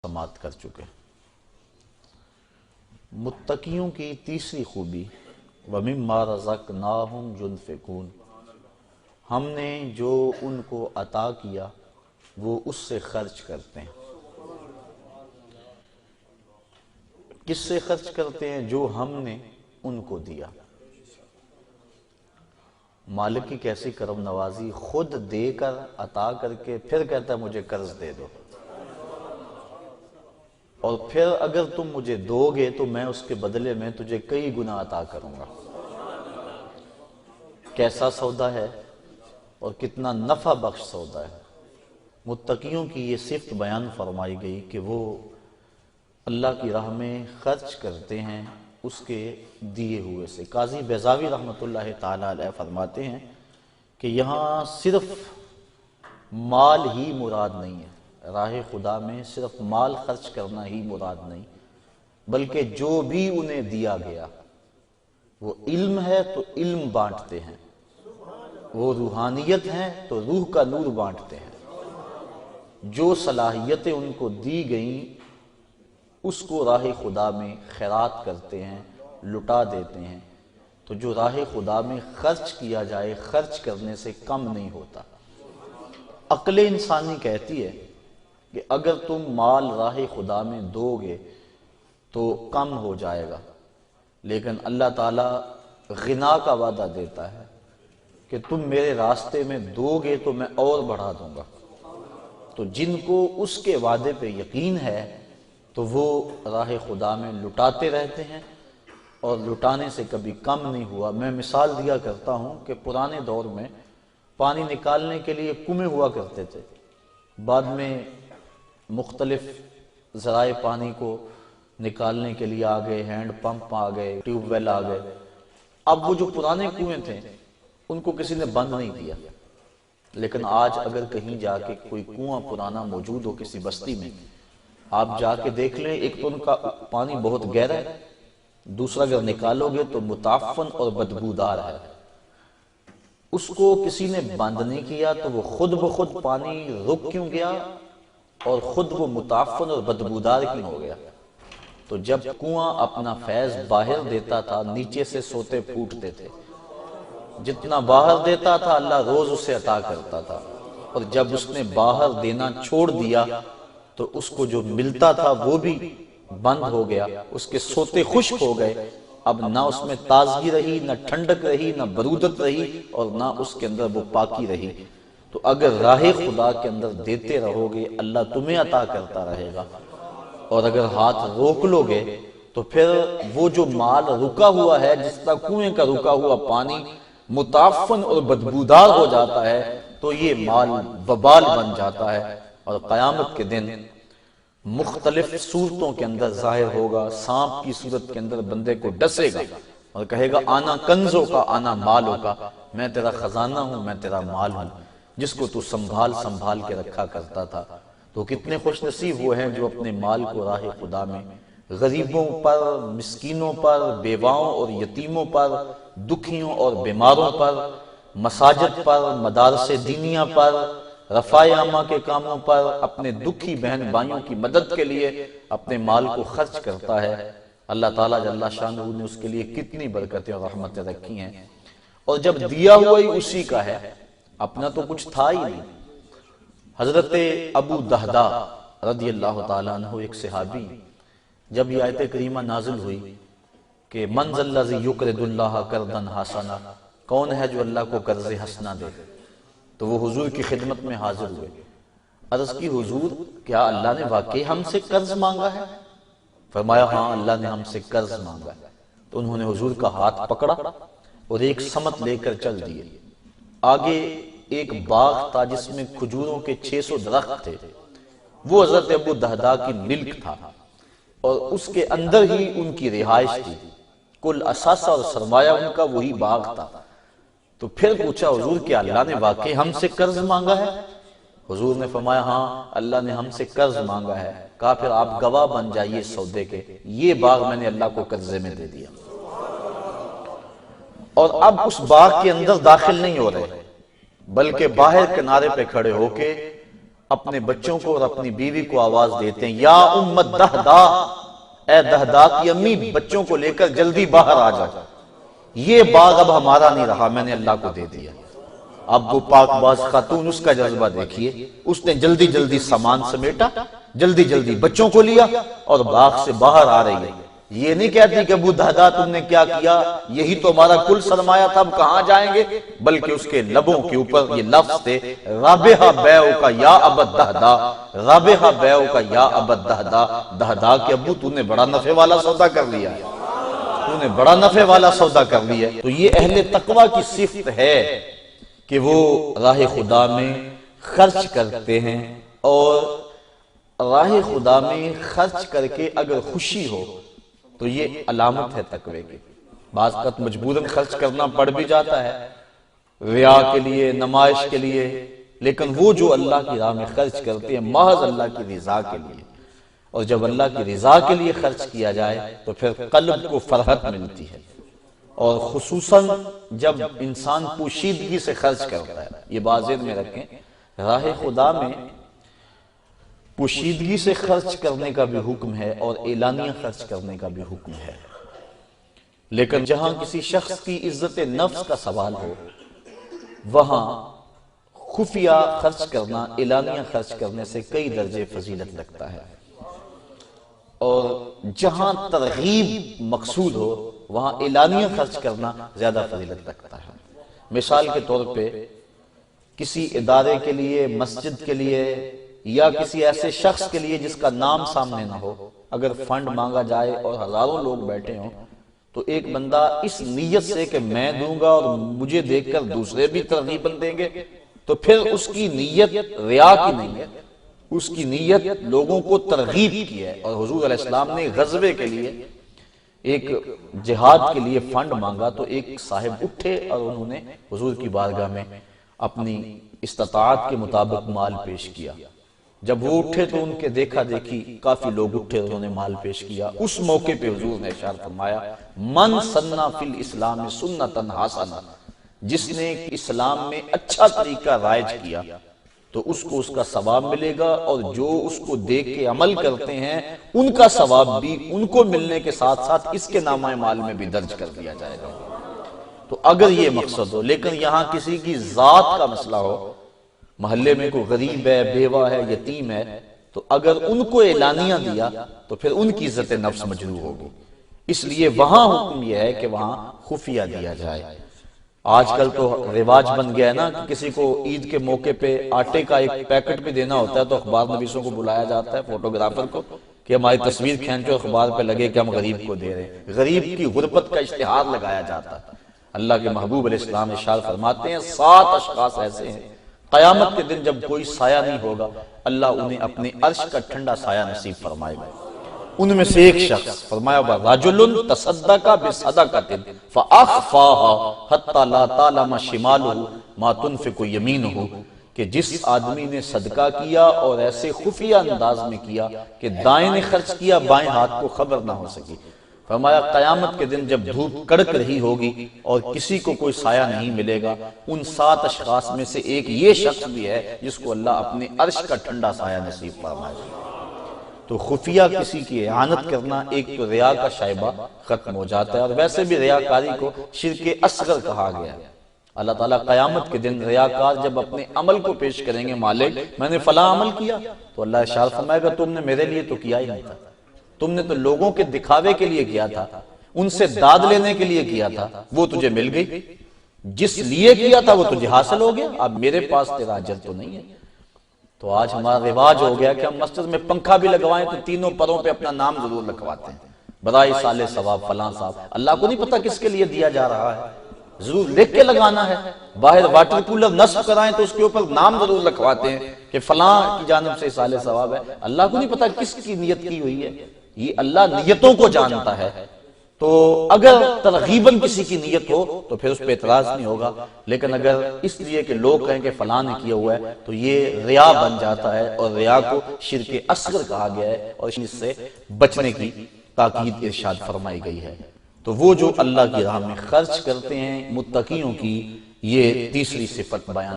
سماعت کر چکے۔ متقیوں کی تیسری خوبی وَمِمَّا رَزَقْنَاهُمْ يُنْفِقُونَ، ہم نے جو ان کو عطا کیا وہ اس سے خرچ کرتے ہیں۔ کس سے خرچ کرتے ہیں؟ جو ہم نے ان کو دیا۔ مالک کی کیسی کرم نوازی، خود دے کر عطا کر کے پھر کہتا ہے مجھے قرض دے دو، اور پھر اگر تم مجھے دو گے تو میں اس کے بدلے میں تجھے کئی گنا عطا کروں گا۔ کیسا سودا ہے اور کتنا نفع بخش سودا ہے۔ متقیوں کی یہ صفت بیان فرمائی گئی کہ وہ اللہ کی راہ میں خرچ کرتے ہیں اس کے دیے ہوئے سے۔ قاضی بیضاوی رحمۃ اللہ تعالی علیہ فرماتے ہیں کہ یہاں صرف مال ہی مراد نہیں ہے، راہ خدا میں صرف مال خرچ کرنا ہی مراد نہیں، بلکہ جو بھی انہیں دیا گیا وہ علم ہے تو علم بانٹتے ہیں، وہ روحانیت ہیں تو روح کا نور بانٹتے ہیں، جو صلاحیتیں ان کو دی گئیں اس کو راہ خدا میں خیرات کرتے ہیں، لٹا دیتے ہیں۔ تو جو راہ خدا میں خرچ کیا جائے خرچ کرنے سے کم نہیں ہوتا۔ عقل انسانی کہتی ہے کہ اگر تم مال راہ خدا میں دو گے تو کم ہو جائے گا، لیکن اللہ تعالیٰ غنا کا وعدہ دیتا ہے کہ تم میرے راستے میں دو گے تو میں اور بڑھا دوں گا۔ تو جن کو اس کے وعدے پہ یقین ہے تو وہ راہ خدا میں لٹاتے رہتے ہیں اور لٹانے سے کبھی کم نہیں ہوا۔ میں مثال دیا کرتا ہوں کہ پرانے دور میں پانی نکالنے کے لیے کنویں ہوا کرتے تھے، بعد میں مختلف ذرائع پانی کو نکالنے کے لیے آ گئے، ہینڈ پمپ آ گئے، ٹیوب ویل آ گئے۔ اب وہ جو پرانے کنویں تھے ان کو کسی نے بند نہیں کیا، لیکن آج اگر کہیں جا کے کوئی کنواں پرانا موجود ہو کسی بستی میں، آپ جا کے دیکھ لیں، ایک تو ان کا پانی بہت گہرا ہے، دوسرا اگر نکالو گے تو متعفن اور بدبودار ہے۔ اس کو کسی نے بند نہیں کیا تو وہ خود بخود پانی رک کیوں گیا اور خود وہ متعفن اور بدبودار کیوں ہو گیا؟ تو جب کنواں اپنا فیض باہر دیتا تھا نیچے سے سوتے پھوٹتے تھے، جتنا باہر دیتا تھا اللہ روز اسے عطا کرتا تھا، اور جب اس نے باہر دینا چھوڑ دیا تو اس کو جو ملتا تھا وہ بھی بند ہو گیا، اس کے سوتے خشک ہو گئے، اب نہ اس میں تازگی رہی، نہ ٹھنڈک رہی، نہ برودت رہی، اور نہ اس کے اندر وہ پاکی رہی۔ تو اگر راہ خدا کے اندر دیتے رہو گے اللہ تمہیں عطا کرتا رہے گا، اور اگر ہاتھ روک لو گے تو پھر وہ جو مال رکا ہوا ہے، جس طرح کنویں کا رکا ہوا پانی متعفن اور بدبودار ہو جاتا ہے تو یہ مال وبال بن جاتا ہے، اور قیامت کے دن مختلف صورتوں کے اندر ظاہر ہوگا۔ سانپ کی صورت کے اندر بندے کو ڈسے گا اور کہے گا آنا کنزوں کا آنا مالوں کا، میں تیرا خزانہ ہوں، میں تیرا مال ہوں، جس کو تو سنبھال کے رکھا کرتا تھا۔ تو کتنے خوش نصیب وہ ہیں جو اپنے مال کو راہ خدا میں غریبوں پر، مسکینوں پر، بیواؤں اور یتیموں پر، دکھیوں اور بیماروں پر، مساجد پر، مدارس دینیہ پر، رفاع عامہ کے کاموں پر، اپنے دکھی بہن بھائیوں کی مدد کے لیے اپنے مال کو خرچ کرتا ہے۔ اللہ تعالیٰ جل شانہ نے اس کے لیے کتنی برکتیں اور رحمتیں رکھی ہیں، اور جب دیا ہوا ہی اسی کا ہے، اپنا تو کچھ تھا ہی نہیں۔ حضرت ابو دہدا رضی اللہ تعالیٰ عنہ ایک صحابی، جب یہ آیت کریمہ نازل ہوئی کہ من ذا الذی یقرض اللہ قرضا حسنا، کون ہے جو اللہ کو قرض حسنا دے، تو وہ حضور کی خدمت میں حاضر ہوئے۔ عرض کی حضور کیا اللہ نے واقعی ہم سے قرض مانگا ہے؟ فرمایا ہاں اللہ نے ہم سے قرض مانگا ہے۔ تو انہوں نے حضور کا ہاتھ پکڑا اور ایک سمت لے کر چل دیے۔ آگے ایک باغ تھا جس میں کھجوروں کے 600 درخت تھے، وہ حضرت ابو دہدا کی ملک تھا، اور اس کے اندر ہی ان کی رہائش تھی، کل اثاثہ اور سرمایہ ان کا وہی باغ تھا۔ تو پھر پوچھا حضور کیا اللہ نے واقعی ہم سے قرض مانگا ہے؟ حضور نے فرمایا ہاں اللہ نے ہم سے قرض مانگا ہے۔ کہا پھر آپ گواہ بن جائیے سودے کے، یہ باغ میں نے اللہ کو قرضے میں دے دیا، اور اب اس باغ کے اندر داخل نہیں ہو رہے بلکہ باہر کنارے پہ کھڑے ہو کے اپنے بچوں کو اور اپنی بیوی کو آواز دیتے ہیں، یا امت دہدا، اے دہدا کی امی، بچوں کو لے کر جلدی باہر آ جاؤ، یہ باغ اب ہمارا نہیں رہا، میں نے اللہ کو دے دیا۔ اب وہ پاک باز خاتون، اس کا جذبہ دیکھیے، اس نے جلدی جلدی سامان سمیٹا، جلدی جلدی بچوں کو لیا اور باغ سے باہر آ رہی ہے۔ یہ نہیں کہتی کہ ابو دہدا تم نے کیا کیا، یہی تو ہمارا کل سرمایہ تھا، اب کہاں جائیں گے، بلکہ اس کے لبوں کے اوپر یہ لفظ تھے، رابحہ بیعک یا ابا دہدا، رابحہ بیعک یا ابا دہدا، دہدا کہ ابو تو نے بڑا نفع والا سودا کر لیا ہے، تو نے بڑا نفع والا سودا کر لیا ہے۔ تو یہ اہل تقوی کی صفت ہے کہ وہ راہ خدا میں خرچ کرتے ہیں، اور راہ خدا میں خرچ کر کے اگر خوشی ہو تو یہ علامت ہے تقوی کی۔ بعض وقت مجبوراً خرچ کرنا پڑ بھی جاتا ہے، ریا کے لیے، نمائش کے لیے، لیکن وہ جو اللہ کی راہ میں خرچ کرتے ہیں محض اللہ کی رضا کے لیے، اور جب اللہ کی رضا کے لیے خرچ کیا جائے تو پھر قلب کو فرحت ملتی ہے، اور خصوصاً جب انسان پوشیدگی سے خرچ کرتا ہے۔ یہ بات ذہن میں رکھیں، راہ خدا میں پوشیدگی سے خرچ کرنے کا بھی حکم ہے اور اعلانیہ خرچ کرنے کا بھی حکم ہے، لیکن جہاں کسی شخص کی عزت نفس کا سوال ہو وہاں خفیہ خرچ کرنا اعلانیہ خرچ کرنے سے کئی درجے فضیلت رکھتا ہے، اور جہاں ترغیب مقصود ہو وہاں اعلانیہ خرچ کرنا زیادہ فضیلت رکھتا ہے۔ مثال کے طور پہ کسی ادارے کے لیے، مسجد کے لیے، یا کسی ایسے شخص کے لیے جس کا نام سامنے نہ ہو، اگر فنڈ مانگا جائے اور ہزاروں لوگ بیٹھے ہوں تو ایک بندہ اس نیت سے کہ میں دوں گا اور مجھے دیکھ کر دوسرے بھی ترغیباً دیں گے، تو پھر اس کی نیت ریا کی نہیں ہے، اس کی نیت لوگوں کو ترغیب کی ہے۔ اور حضور علیہ السلام نے غزوے کے لیے، ایک جہاد کے لیے فنڈ مانگا تو ایک صاحب اٹھے اور انہوں نے حضور کی بارگاہ میں اپنی استطاعت کے مطابق مال پیش کیا۔ جب وہ اٹھے تو ان کے دیکھا دیکھی کافی لوگ اٹھے، انہوں نے مال پیش کیا۔ اس موقع پہ حضور نے ارشاد فرمایا، من سنّا فی الاسلام سنتا حسنہ، جس نے اسلام میں اچھا طریقہ رائج کیا تو اس کو اس کا ثواب ملے گا، اور جو اس کو دیکھ کے عمل کرتے ہیں ان کا ثواب بھی ان کو ملنے کے ساتھ ساتھ اس کے نامہ مال میں بھی درج کر دیا جائے گا۔ تو اگر یہ مقصد ہو، لیکن یہاں کسی کی ذات کا مسئلہ ہو، محلے میں کوئی غریب ہے، بیوہ ہے، یتیم ہے، تو اگر ان کو اعلانیہ دیا تو پھر ان کی عزت نفس مجروح ہوگی، اس لیے وہاں حکم یہ ہے کہ وہاں خفیہ دیا جائے۔ آج کل تو رواج بن گیا ہے نا کہ کسی کو عید کے موقع پہ آٹے کا ایک پیکٹ بھی دینا ہوتا ہے تو اخبار نویسوں کو بلایا جاتا ہے، فوٹوگرافر کو، کہ ہماری تصویر کھینچو اخبار پہ لگے کہ ہم غریب کو دے رہے ہیں۔ غریب کی غربت کا اشتہار لگایا جاتا ہے۔ اللہ کے محبوب علیہ السلام ارشاد فرماتے ہیں 7 اشخاص ایسے ہیں قیامت کے دن جب کوئی سایہ نہیں ہوگا اللہ انہیں اپنے عرش کا ٹھنڈا سایہ نصیب فرمائے گا۔ ان میں سے ایک شخص فرمایا رجل تصدق بصدقۃ فاخفاها حتى لا تعلم شمالہ ما تنفق یمینہ، کہ جس آدمی نے صدقہ کیا اور ایسے خفیہ انداز میں کیا کہ دائیں نے خرچ کیا بائیں ہاتھ کو خبر نہ ہو سکی۔ فرمایا قیامت کے دن جب دھوپ کڑک رہی ہوگی اور کسی کو کوئی سایہ نہیں ملے گا، ان 7 اشخاص میں سے ایک یہ شخص بھی ہے جس کو اللہ اپنے عرش کا ٹھنڈا سایہ نصیب فرمائے گا۔ تو خفیہ کسی کی اعانت کرنا ایک تو ریا کا شائبہ ختم ہو جاتا ہے، اور ویسے بھی ریاکاری کو شرک اصغر کہا گیا ہے۔ اللہ تعالیٰ قیامت کے دن ریاکار جب اپنے عمل کو پیش کریں گے، مالک میں نے فلاں عمل کیا، تو اللہ ارشاد فرمائے گا تم نے میرے لیے تو کیا ہی نہیں تھا، تم نے تو لوگوں کے دکھاوے کے لیے کیا تھا، ان سے داد لینے کے لیے کیا تھا، وہ تجھے مل گئی، جس لیے کیا تھا وہ تجھے حاصل ہو گیا، اب میرے پاس تیرا اجر تو نہیں ہے۔ تو آج ہمارا رواج ہو گیا کہ ہم مسجد میں پنکھا بھی لگوائیں تو تینوں پروں پہ اپنا نام ضرور لکھواتے ہیں، برائے سال ثواب فلاں صاحب۔ اللہ کو نہیں پتا کس کے لیے دیا جا رہا ہے، ضرور لکھ کے لگانا ہے۔ باہر واٹر کولر نصب کرائیں تو اس کے اوپر نام ضرور لکھواتے ہیں کہ فلاں کی جانب سے سال ثواب ہے۔ اللہ کو نہیں پتا کس کی نیت کی ہوئی ہے، یہ اللہ نیتوں کو جانتا ہے۔ تو اگر ترغیباً کسی کی نیت ہو تو پھر اس پہ اعتراض نہیں ہوگا، لیکن اگر اس لیے کہ لوگ کہیں کہ فلاں نے کیا ہوا ہے تو یہ ریا بن جاتا ہے، اور ریا کو شرک اصغر کہا گیا ہے، اور اس سے بچنے کی تاکید ارشاد فرمائی گئی ہے۔ تو وہ جو اللہ کی راہ میں خرچ کرتے ہیں متقیوں کی یہ تیسری صفت بیان